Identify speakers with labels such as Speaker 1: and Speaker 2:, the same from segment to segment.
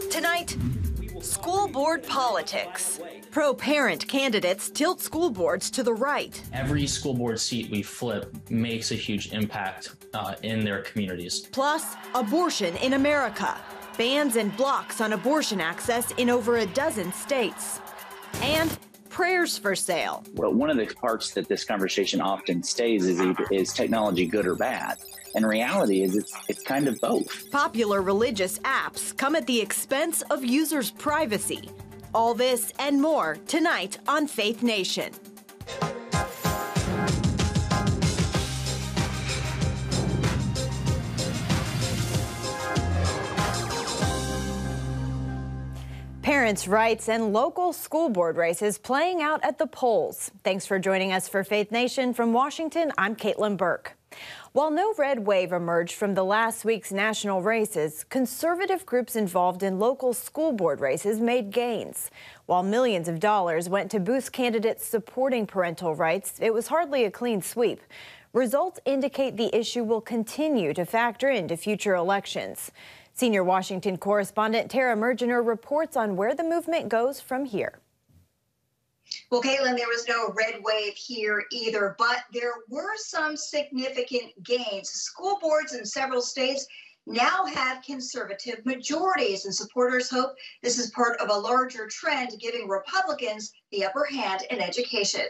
Speaker 1: Tonight, school board politics. Pro-parent candidates tilt school boards to the right.
Speaker 2: Every school board seat we flip makes a huge impact in their communities.
Speaker 1: Plus, abortion in America. Bans and blocks on abortion access in over a dozen states. And prayers for sale.
Speaker 3: Well, one of the parts that this conversation often stays is technology good or bad? And reality is it's kind of both.
Speaker 1: Popular religious apps come at the expense of users' privacy. All this and more tonight on Faith Nation. Parents' rights and local school board races playing out at the polls. Thanks for joining us for Faith Nation. From Washington, I'm Caitlin Burke. While no red wave emerged from the last week's national races, conservative groups involved in local school board races made gains. While millions of dollars went to boost candidates supporting parental rights, it was hardly a clean sweep. Results indicate the issue will continue to factor into future elections. Senior Washington correspondent Tara Mergener reports on where the movement goes from here.
Speaker 4: Well, Caitlin, there was no red wave here either, but there were some significant gains. School boards in several states now have conservative majorities, and supporters hope this is part of a larger trend giving Republicans the upper hand in education.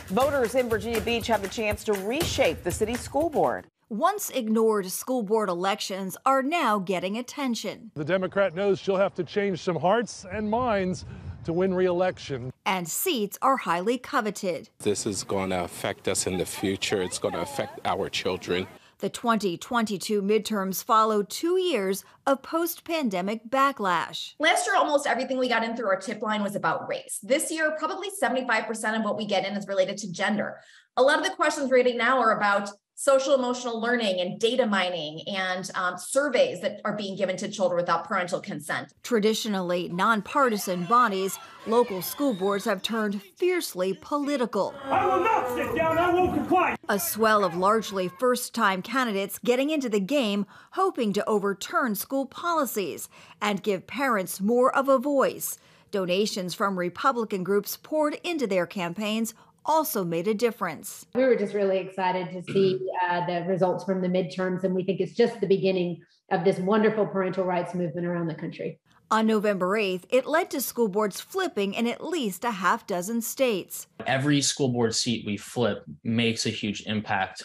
Speaker 5: Voters in Virginia Beach have the chance to reshape the city's school board.
Speaker 6: Once ignored school board elections are now getting attention.
Speaker 7: The Democrat knows she'll have to change some hearts and minds to win re-election.
Speaker 6: And seats are highly coveted.
Speaker 8: This is going to affect us in the future. It's going to affect our children.
Speaker 6: The 2022 midterms follow 2 years of post-pandemic backlash.
Speaker 9: Last year, almost everything we got in through our tip line was about race. This year, probably 75% of what we get in is related to gender. A lot of the questions we're getting now are about social emotional learning and data mining and surveys that are being given to children without parental consent.
Speaker 6: Traditionally nonpartisan bodies, local school boards have turned fiercely political.
Speaker 10: I will not sit down, I won't comply.
Speaker 6: A swell of largely first-time candidates getting into the game, hoping to overturn school policies and give parents more of a voice. Donations from Republican groups poured into their campaigns also made a difference.
Speaker 11: We were just really excited to see the results from the midterms, and we think it's just the beginning of this wonderful parental rights movement around the country.
Speaker 6: On November 8th, it led to school boards flipping in at least a half dozen states.
Speaker 2: Every school board seat we flip makes a huge impact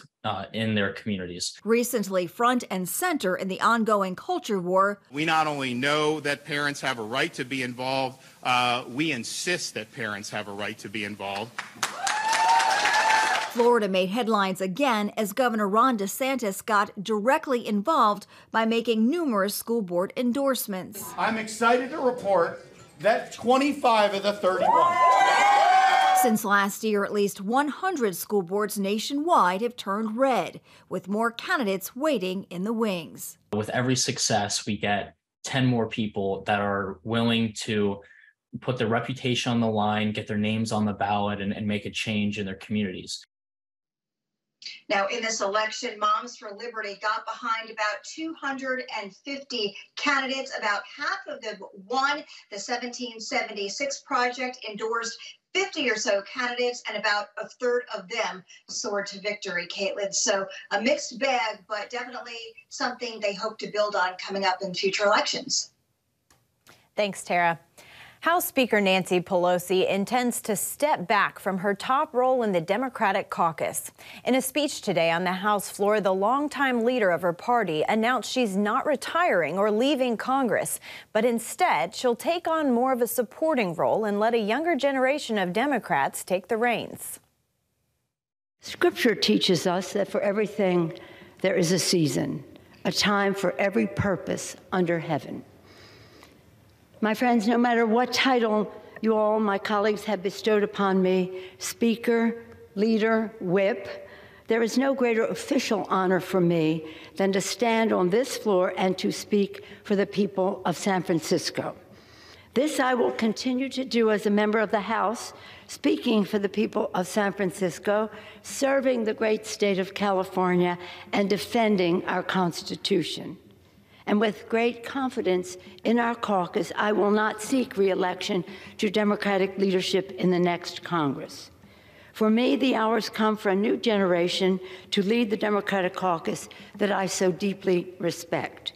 Speaker 2: in their communities.
Speaker 6: Recently front and center in the ongoing culture war,
Speaker 12: we not only know that parents have a right to be involved, we insist that parents have a right to be involved.
Speaker 6: Florida made headlines again as Governor Ron DeSantis got directly involved by making numerous school board endorsements.
Speaker 13: I'm excited to report that 25 of the 31.
Speaker 6: Since last year, at least 100 school boards nationwide have turned red, with more candidates waiting in the wings.
Speaker 2: With every success, we get 10 more people that are willing to put their reputation on the line, get their names on the ballot, and make a change in their communities.
Speaker 4: Now, in this election, Moms for Liberty got behind about 250 candidates. About half of them won. The 1776 Project endorsed 50 or so candidates, and about a third of them soared to victory, Caitlin. So a mixed bag, but definitely something they hope to build on coming up in future elections.
Speaker 1: Thanks, Tara. House Speaker Nancy Pelosi intends to step back from her top role in the Democratic caucus. In a speech today on the House floor, the longtime leader of her party announced she's not retiring or leaving Congress, but instead she'll take on more of a supporting role and let a younger generation of Democrats take the reins.
Speaker 14: Scripture teaches us that for everything there is a season, a time for every purpose under heaven. My friends, no matter what title you all, my colleagues, have bestowed upon me, speaker, leader, whip, there is no greater official honor for me than to stand on this floor and to speak for the people of San Francisco. This I will continue to do as a member of the House, speaking for the people of San Francisco, serving the great state of California, and defending our Constitution. And with great confidence in our caucus, I will not seek re-election to Democratic leadership in the next Congress. For me, the hours come for a new generation to lead the Democratic caucus that I so deeply respect.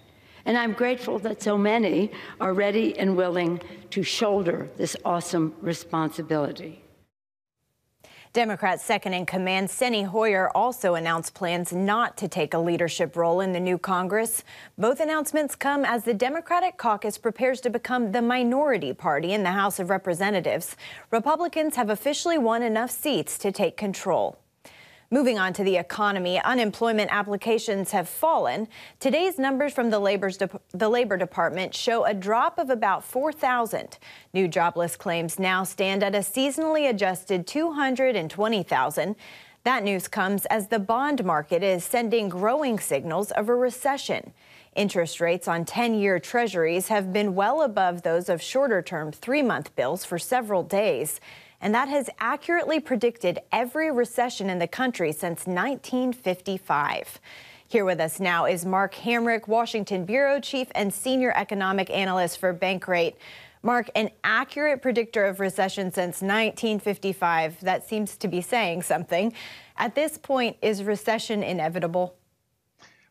Speaker 14: And I'm grateful that so many are ready and willing to shoulder this awesome responsibility.
Speaker 1: Democrat second in command Steny Hoyer also announced plans not to take a leadership role in the new Congress. Both announcements come as the Democratic caucus prepares to become the minority party in the House of Representatives. Republicans have officially won enough seats to take control. Moving on to the economy, unemployment applications have fallen. Today's numbers from the Labor Department show a drop of about 4,000. New jobless claims now stand at a seasonally adjusted 220,000. That news comes as the bond market is sending growing signals of a recession. Interest rates on 10-year treasuries have been well above those of shorter-term 3-month bills for several days. And that has accurately predicted every recession in the country since 1955. Here with us now is Mark Hamrick, Washington Bureau Chief and Senior Economic Analyst for Bankrate. Mark, an accurate predictor of recession since 1955, that seems to be saying something. At this point, is recession inevitable?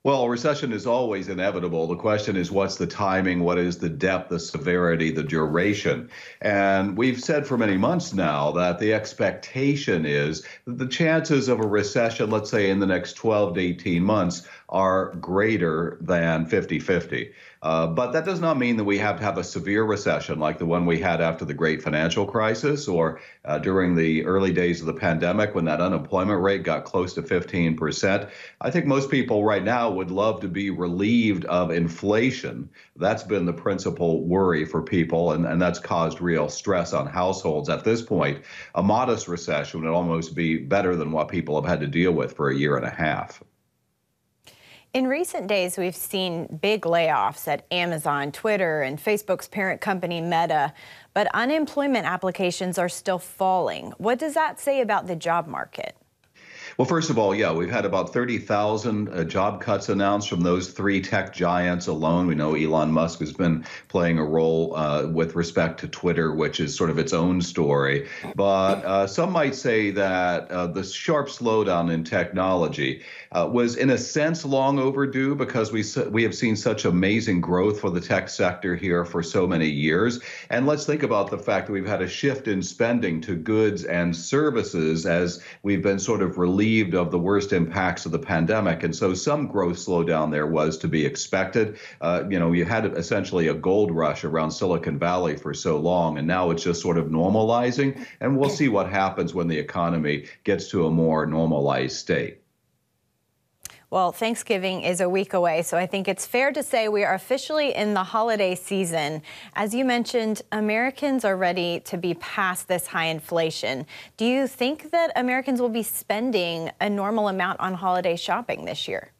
Speaker 15: Well, recession is always inevitable. The question is, what's the timing? What is the depth, the severity, the duration? And we've said for many months now that the expectation is that the chances of a recession, let's say in the next 12 to 18 months, are greater than 50-50. But that does not mean that we have to have a severe recession like the one we had after the great financial crisis or during the early days of the pandemic when that unemployment rate got close to 15%. I think most people right now would love to be relieved of inflation. That's been the principal worry for people, and that's caused real stress on households. At this point, a modest recession would almost be better than what people have had to deal with for a year and a half.
Speaker 1: In recent days, we've seen big layoffs at Amazon, Twitter, and Facebook's parent company, Meta. But unemployment applications are still falling. What does that say about the job market?
Speaker 15: Well, first of all, yeah, we've had about 30,000 job cuts announced from those three tech giants alone. We know Elon Musk has been playing a role with respect to Twitter, which is sort of its own story. But some might say that the sharp slowdown in technology was, in a sense, long overdue because we have seen such amazing growth for the tech sector here for so many years. And let's think about the fact that we've had a shift in spending to goods and services as we've been sort of relieved of the worst impacts of the pandemic. And so some growth slowdown there was to be expected. You had essentially a gold rush around Silicon Valley for so long, and now it's just sort of normalizing. And we'll see what happens when the economy gets to a more normalized state.
Speaker 1: Well, Thanksgiving is a week away, so I think it's fair to say we are officially in the holiday season. As you mentioned, Americans are ready to be past this high inflation. Do you think that Americans will be spending a normal amount on holiday shopping this year?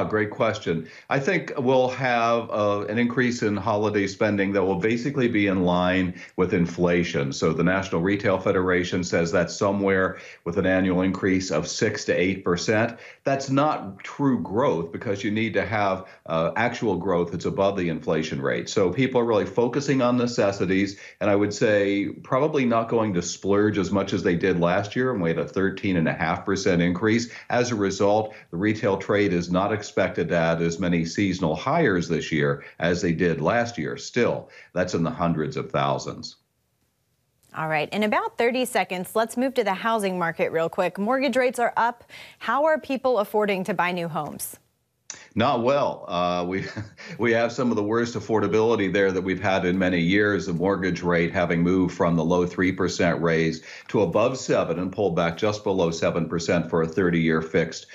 Speaker 15: Great question. I think we'll have an increase in holiday spending that will basically be in line with inflation. So the National Retail Federation says that's somewhere with an annual increase of 6 to 8%. That's not true growth because you need to have actual growth that's above the inflation rate. So people are really focusing on necessities, and I would say probably not going to splurge as much as they did last year, and we had a 13.5% increase. As a result, the retail trade is not expected to add as many seasonal hires this year as they did last year. Still, that's in the hundreds of thousands.
Speaker 1: All right, in about 30 seconds, let's move to the housing market real quick. Mortgage rates are up. How are people affording to buy new homes?
Speaker 15: Not well. We have some of the worst affordability there that we've had in many years. The mortgage rate having moved from the low 3% raise to above 7% and pulled back just below 7% for a 30-year fixed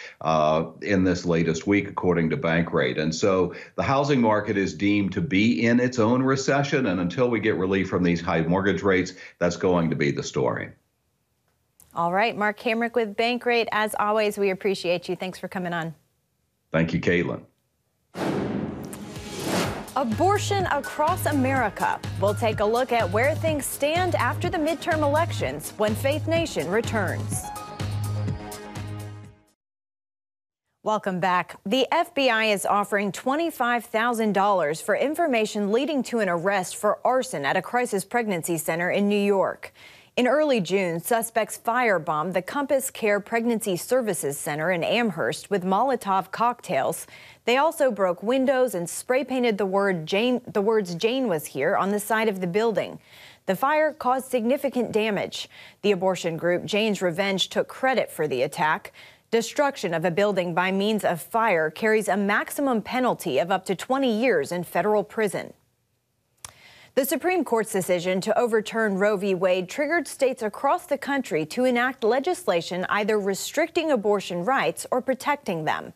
Speaker 15: in this latest week, according to Bankrate. And so the housing market is deemed to be in its own recession. And until we get relief from these high mortgage rates, that's going to be the story.
Speaker 1: All right, Mark Hamrick with Bankrate. As always, we appreciate you. Thanks for coming on.
Speaker 15: Thank you, Caitlin.
Speaker 1: Abortion across America. We'll take a look at where things stand after the midterm elections when Faith Nation returns. Welcome back. The FBI is offering $25,000 for information leading to an arrest for arson at a crisis pregnancy center in New York. In early June, suspects firebombed the Compass Care Pregnancy Services Center in Amherst with Molotov cocktails. They also broke windows and spray painted the words "Jane was here" on the side of the building. The fire caused significant damage. The abortion group Jane's Revenge took credit for the attack. Destruction of a building by means of fire carries a maximum penalty of up to 20 years in federal prison. The Supreme Court's decision to overturn Roe v. Wade triggered states across the country to enact legislation either restricting abortion rights or protecting them.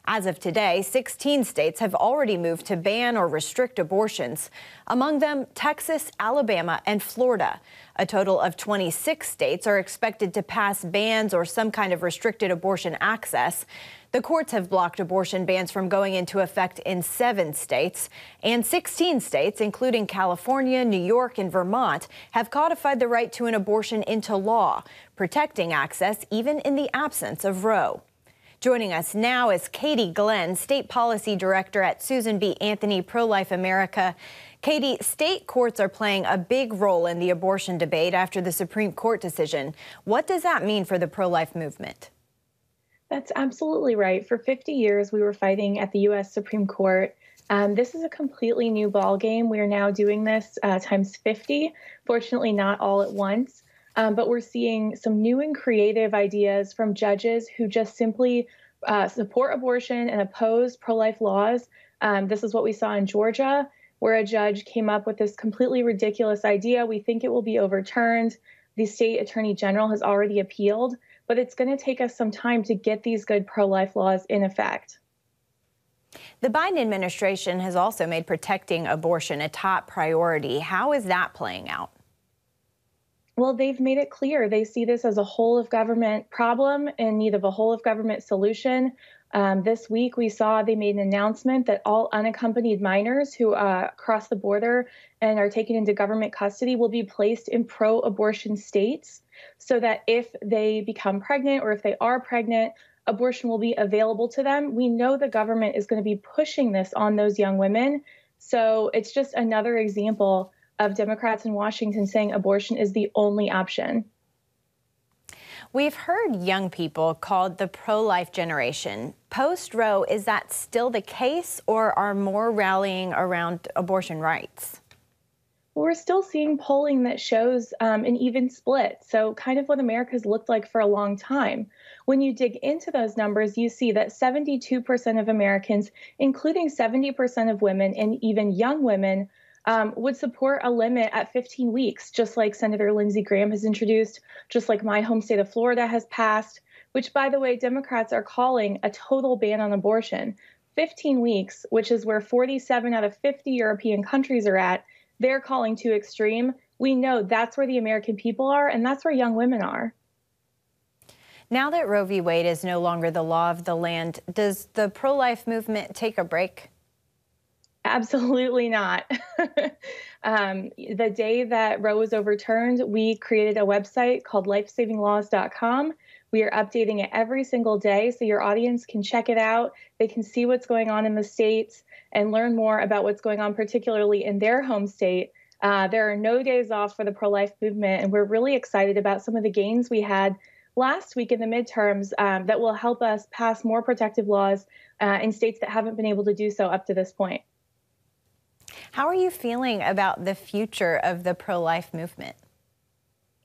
Speaker 1: As of today, 16 states have already moved to ban or restrict abortions. Among them, Texas, Alabama, and Florida. A total of 26 states are expected to pass bans or some kind of restricted abortion access. The courts have blocked abortion bans from going into effect in 7 states, and 16 states, including California, New York, and Vermont, have codified the right to an abortion into law, protecting access even in the absence of Roe. Joining us now is Katie Glenn, State Policy Director at Susan B. Anthony Pro-Life America. Katie, state courts are playing a big role in the abortion debate after the Supreme Court decision. What does that mean for the pro-life movement?
Speaker 16: That's absolutely right. For 50 years, we were fighting at the U.S. Supreme Court. This is a completely new ballgame. We are now doing this times 50, fortunately not all at once. But we're seeing some new and creative ideas from judges who just simply support abortion and oppose pro-life laws. This is what we saw in Georgia, where a judge came up with this completely ridiculous idea. We think it will be overturned. The state attorney general has already appealed, but it's going to take us some time to get these good pro-life laws in effect.
Speaker 1: The Biden administration has also made protecting abortion a top priority. How is that playing out?
Speaker 16: Well, they've made it clear they see this as a whole of government problem in need of a whole of government solution. This week, we saw they made an announcement that all unaccompanied minors who cross the border and are taken into government custody will be placed in pro-abortion states so that if they become pregnant or if they are pregnant, abortion will be available to them. We know the government is going to be pushing this on those young women. So it's just another example of Democrats in Washington saying abortion is the only option.
Speaker 1: We've heard young people called the pro-life generation. Post-Roe, is that still the case, or are more rallying around abortion rights?
Speaker 16: We're still seeing polling that shows an even split, so kind of what America's looked like for a long time. When you dig into those numbers, you see that 72% of Americans, including 70% of women and even young women, would support a limit at 15 weeks, just like Senator Lindsey Graham has introduced, just like my home state of Florida has passed, which, by the way, Democrats are calling a total ban on abortion. 15 weeks, which is where 47 out of 50 European countries are at, they're calling too extreme. We know that's where the American people are, and that's where young women are.
Speaker 1: Now that Roe v. Wade is no longer the law of the land, does the pro-life movement take a break?
Speaker 16: Absolutely not. The day that Roe was overturned, we created a website called lifesavinglaws.com. We are updating it every single day so your audience can check it out. They can see what's going on in the states and learn more about what's going on, particularly in their home state. There are no days off for the pro-life movement, and we're really excited about some of the gains we had last week in the midterms that will help us pass more protective laws in states that haven't been able to do so up to this point.
Speaker 1: How are you feeling about the future of the pro-life movement?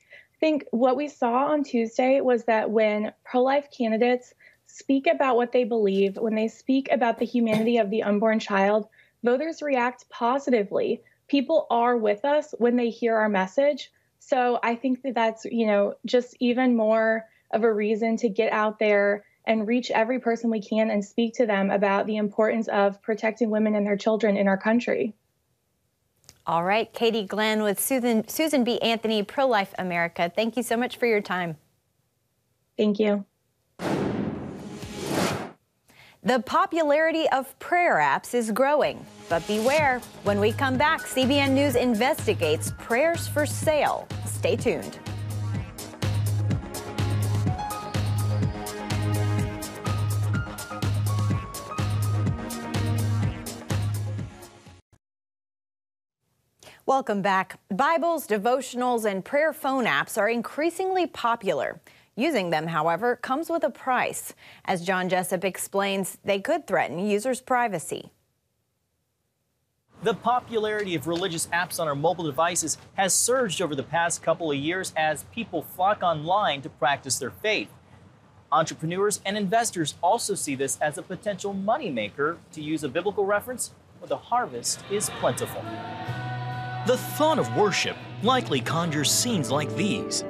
Speaker 16: I think what we saw on Tuesday was that when pro-life candidates speak about what they believe, when they speak about the humanity of the unborn child, voters react positively. People are with us when they hear our message. So I think that that's, just even more of a reason to get out there and reach every person we can and speak to them about the importance of protecting women and their children in our country.
Speaker 1: All right, Katie Glenn with Susan B. Anthony, Pro-Life America. Thank you so much for your time.
Speaker 16: Thank you.
Speaker 1: The popularity of prayer apps is growing, but beware. When we come back, CBN News investigates prayers for sale. Stay tuned. Welcome back. Bibles, devotionals, and prayer phone apps are increasingly popular. Using them, however, comes with a price. As John Jessup explains, they could threaten users' privacy.
Speaker 17: The popularity of religious apps on our mobile devices has surged over the past couple of years as people flock online to practice their faith. Entrepreneurs and investors also see this as a potential moneymaker. To use a biblical reference, where the harvest is plentiful. The thought of worship likely conjures scenes like these.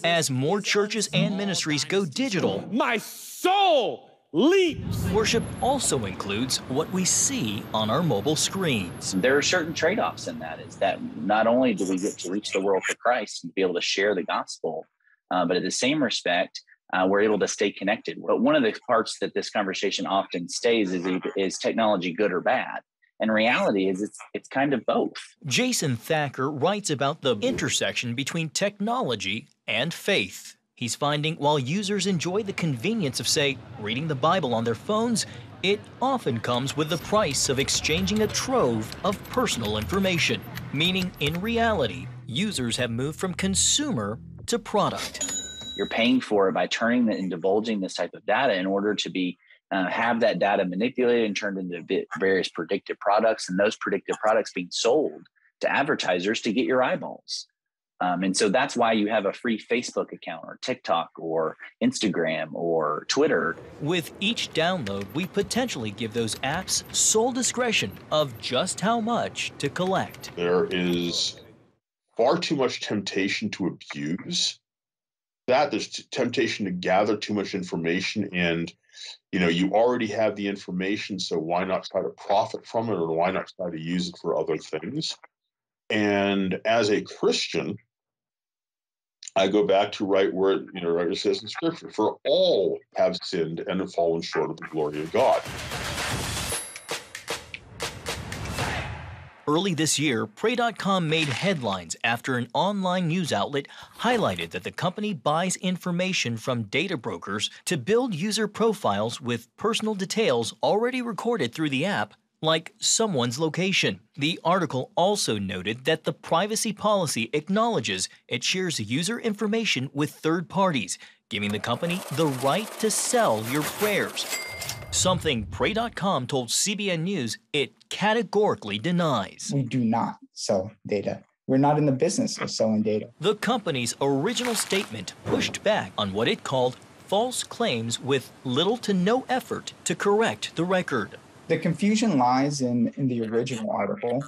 Speaker 17: As more churches and ministries go digital,
Speaker 10: my soul leaps.
Speaker 17: Worship also includes what we see on our mobile screens.
Speaker 3: There are certain trade-offs in that, is that not only do we get to reach the world for Christ and be able to share the gospel, but at the same respect, we're able to stay connected. But one of the parts that this conversation often stays is technology good or bad? And reality is it's kind of both.
Speaker 17: Jason Thacker writes about the intersection between technology and faith. He's finding while users enjoy the convenience of, say, reading the Bible on their phones, it often comes with the price of exchanging a trove of personal information. Meaning, in reality, users have moved from consumer to product.
Speaker 3: You're paying for it by turning and divulging this type of data in order to be have that data manipulated and turned into various predictive products, and those predictive products being sold to advertisers to get your eyeballs. And so that's why you have a free Facebook account or TikTok or Instagram or Twitter.
Speaker 17: With each download, we potentially give those apps sole discretion of just how much to collect.
Speaker 18: There is far too much temptation to abuse that. There's temptation to gather too much information, and you already have the information, so why not try to profit from it, or why not try to use it for other things? And as a Christian, I go back to right where it says in Scripture, for all have sinned and have fallen short of the glory of God.
Speaker 17: Early this year, Pray.com made headlines after an online news outlet highlighted that the company buys information from data brokers to build user profiles with personal details already recorded through the app, like someone's location. The article also noted that the privacy policy acknowledges it shares user information with third parties, giving the company the right to sell your prayers. Something Pray.com told CBN News it categorically denies.
Speaker 19: We do not sell data. We're not in the business of selling data.
Speaker 17: The company's original statement pushed back on what it called false claims with little to no effort to correct the record.
Speaker 19: The confusion lies in the original article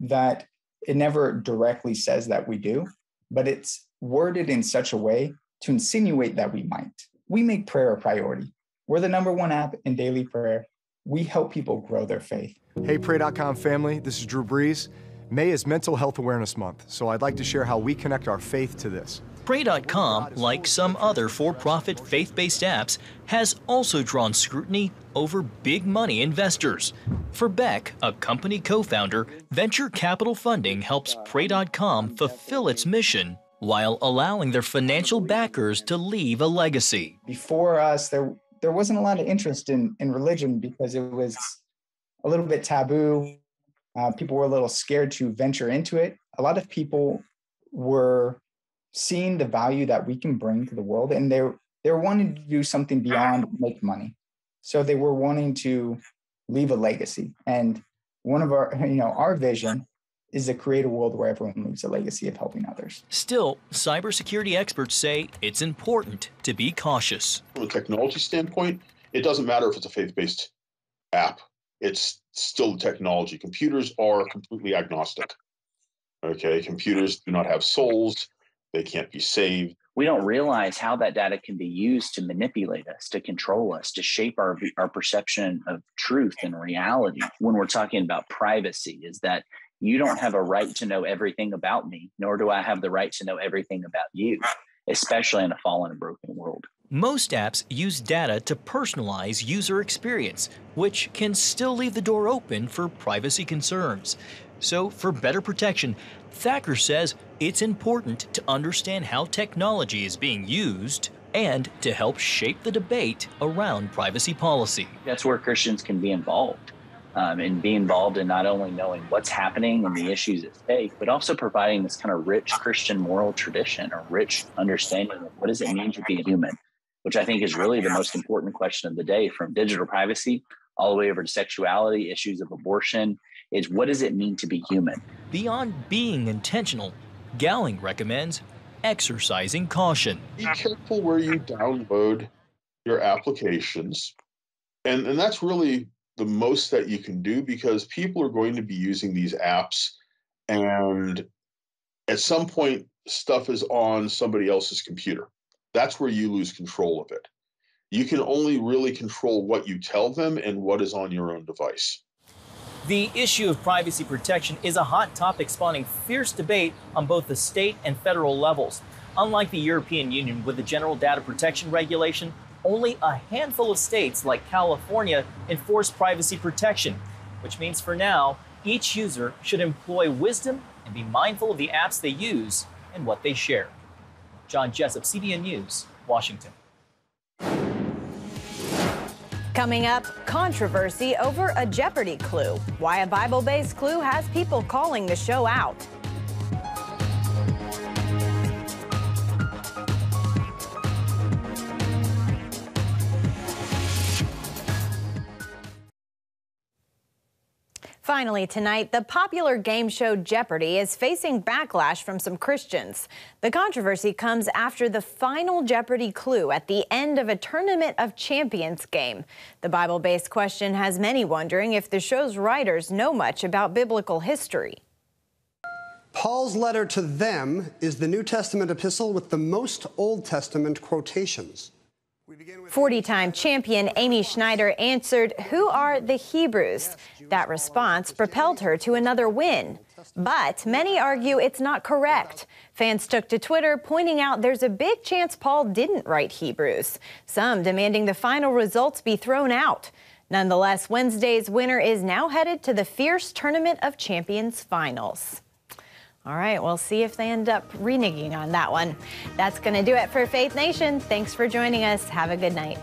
Speaker 19: that it never directly says that we do, but it's worded in such a way to insinuate that we might. We make prayer a priority. We're the #1 app in daily prayer. We help people grow their faith.
Speaker 20: Hey, Pray.com family, this is Drew Brees. May is Mental Health Awareness Month, so I'd like to share how we connect our faith to this.
Speaker 17: Pray.com, like some other for-profit faith-based apps, has also drawn scrutiny over big money investors. For Beck, a company co-founder, venture capital funding helps Pray.com fulfill its mission while allowing their financial backers to leave a legacy.
Speaker 19: Before us, there wasn't a lot of interest in religion because it was a little bit taboo. People were a little scared to venture into it. A lot of people were seeing the value that we can bring to the world, and they're wanting to do something beyond make money. So they were wanting to leave a legacy. And one of our vision is to create a world where everyone leaves a legacy of helping others.
Speaker 17: Still, cybersecurity experts say it's important to be cautious.
Speaker 18: From a technology standpoint, it doesn't matter if it's a faith-based app. It's still the technology. Computers are completely agnostic. Okay, computers do not have souls. They can't be saved.
Speaker 3: We don't realize how that data can be used to manipulate us, to control us, to shape our perception of truth and reality. When we're talking about privacy, is that you don't have a right to know everything about me, nor do I have the right to know everything about you, especially in a fallen and broken world.
Speaker 17: Most apps use data to personalize user experience, which can still leave the door open for privacy concerns. So, for better protection, Thacker says it's important to understand how technology is being used and to help shape the debate around privacy policy.
Speaker 3: That's where Christians can be involved, and be involved in not only knowing what's happening and the issues at stake, but also providing this kind of rich Christian moral tradition or rich understanding of what does it mean to be a human, which I think is really the most important question of the day, from digital privacy all the way over to sexuality, issues of abortion, is what does it mean to be human?
Speaker 17: Beyond being intentional, Gowling recommends exercising caution.
Speaker 18: Be careful where you download your applications. And that's really the most that you can do, because people are going to be using these apps, and at some point stuff is on somebody else's computer. That's where you lose control of it. You can only really control what you tell them and what is on your own device.
Speaker 17: The issue of privacy protection is a hot topic, spawning fierce debate on both the state and federal levels. Unlike the European Union with the General Data Protection Regulation, only a handful of states like California enforce privacy protection, which means for now, each user should employ wisdom and be mindful of the apps they use and what they share. John Jessup, CBN News, Washington.
Speaker 1: Coming up, controversy over a Jeopardy clue. Why a Bible-based clue has people calling the show out. Finally tonight, the popular game show Jeopardy is facing backlash from some Christians. The controversy comes after the final Jeopardy clue at the end of a Tournament of Champions game. The Bible-based question has many wondering if the show's writers know much about biblical history.
Speaker 21: Paul's letter to them is the New Testament epistle with the most Old Testament quotations.
Speaker 1: 40-time champion Amy Schneider answered, "Who are the Hebrews?" That response propelled her to another win. But many argue it's not correct. Fans took to Twitter pointing out there's a big chance Paul didn't write Hebrews, some demanding the final results be thrown out. Nonetheless, Wednesday's winner is now headed to the fierce Tournament of Champions finals. All right, we'll see if they end up reneging on that one. That's going to do it for Faith Nation. Thanks for joining us. Have a good night.